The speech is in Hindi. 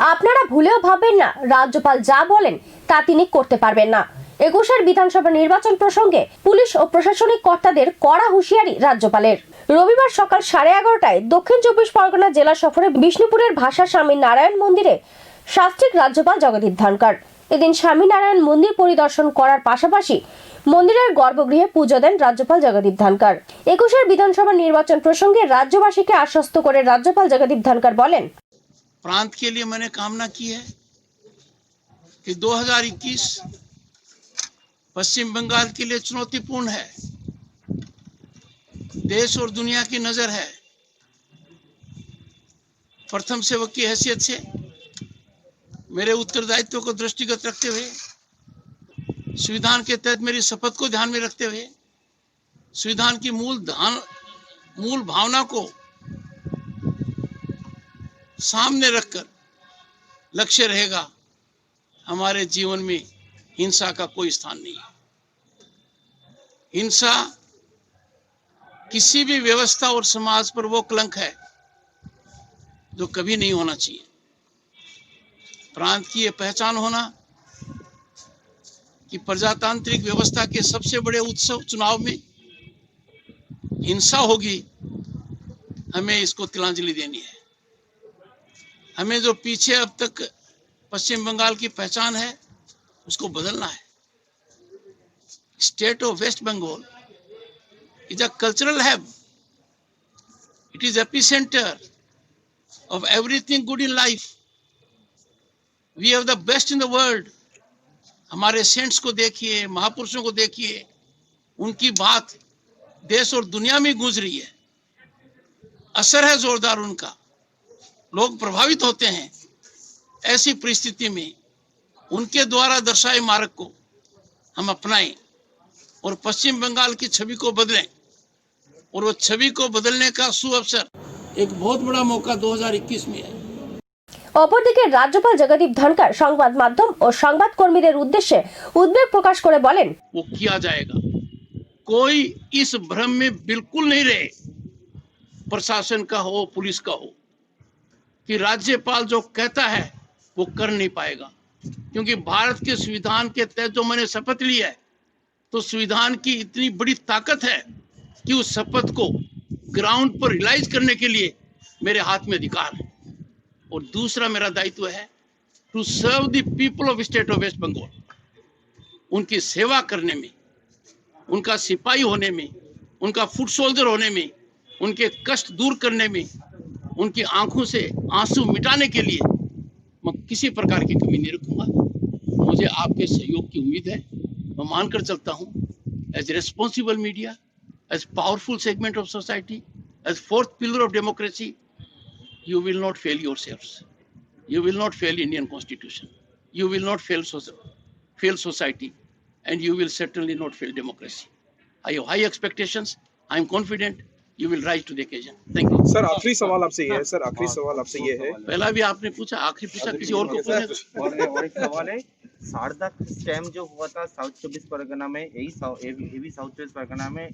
আপনারা ভুলেও ভাববেন না রাজ্যপাল যা বলেন তা তিনি করতে পারবেন না। ২১ বিধানসভা নির্বাচন প্রসঙ্গে পুলিশ ও প্রশাসনিক কর্তাদের কড়া হুঁশিয়ারি রাজ্যপালের। রবিবার সকাল 11:30টায় দক্ষিণ ২৪ পরগনা জেলা সফরে বিষ্ণুপুরের ভাষা স্বামী নারায়ণ মন্দিরে শাস্ত্রিক রাজ্যপাল জগদীপ ধনখড় এদিন স্বামী নারায়ণ মন্দির পরিদর্শন করার পাশাপাশি মন্দিরের গর্ভগৃহে পুজো দেন রাজ্যপাল জগদীপ ধনখড়। ২১ বিধানসভা নির্বাচন প্রসঙ্গে রাজ্যবাসীকে আশ্বস্ত করে রাজ্যপাল জগদীপ ধনখড় বলেন, प्रांत के लिए मैंने कामना की है कि 2021 पश्चिम बंगाल के लिए चुनौतीपूर्ण है। देश और दुनिया की नजर है। प्रथम सेवक की हैसियत से मेरे उत्तरदायित्व को दृष्टिगत रखते हुए, संविधान के तहत मेरी शपथ को ध्यान में रखते हुए, संविधान की मूल भावना को सामने रखकर लक्ष्य रहेगा हमारे जीवन में हिंसा का कोई स्थान नहीं है। हिंसा किसी भी व्यवस्था और समाज पर वो कलंक है जो कभी नहीं होना चाहिए। प्रांत की ये पहचान होना कि प्रजातांत्रिक व्यवस्था के सबसे बड़े उत्सव चुनाव में हिंसा होगी, हमें इसको तिलांजलि देनी है। हमें जो पीछे अब तक पश्चिम बंगाल की पहचान है उसको बदलना है। State of West Bengal is a cultural hub. It is epicentre of everything good in life. We have the best in the world. हमारे सेंट्स को देखिए, महापुरुषों को देखिए, उनकी बात देश और दुनिया में गूंज रही है। असर है जोरदार उनका, लोग प्रभावित होते हैं। ऐसी परिस्थिति में उनके द्वारा दर्शाए मार्ग को हम अपनाएं और पश्चिम बंगाल की छवि को बदलें। और वो छवि को बदलने का सुअवसर, एक बहुत बड़ा मौका 2021 में है। অপরদিকে রাজ্যপাল জগদীপ ধনখড় সংবাদ মাধ্যম ও সংবাদ কর্মীদের উদ্দেশ্যে উদ্বেগ প্রকাশ করে বলেন, वो किया जाएगा। कोई इस भ्रम में बिल्कुल नहीं रहे, प्रशासन का हो, पुलिस का हो, कि राज्यपाल जो कहता है वो कर नहीं पाएगा। क्योंकि भारत के संविधान के तहत जो मैंने शपथ ली है, तो संविधान की इतनी बड़ी ताकत है कि उस शपथ को ग्राउंड पर रियलाइज करने के लिए मेरे हाथ में अधिकार है। और दूसरा मेरा दायित्व है to serve the people of state of West Bengal. उनकी सेवा करने में, उनका सिपाही होने में, उनका फुट सोल्जर होने में, उनके कष्ट दूर करने में, उनकी आंखों से आंसू मिटाने के लिए मैं किसी प्रकार की कमी नहीं रखूंगा। मुझे आपके सहयोग की उम्मीद है। मैं मानकर चलता हूं, as responsible media, as powerful segment of society, as fourth pillar of democracy, you will not fail yourselves. You will not fail Indian Constitution. You will not fail society, and you will certainly not fail democracy. I have high expectations. I am confident you will rise to the occasion. Thank you. Sir आखिरी सवाल आपसे ये है। सर आखिरी सवाल आपसे ये है। पहला भी आपने पूछा, आखिरी पूछा, किसी और को पूछा। और एक सवाल है, शारदा स्कैम जो हुआ था साउथ 24 परगना में, यही साउथ 24 परगना में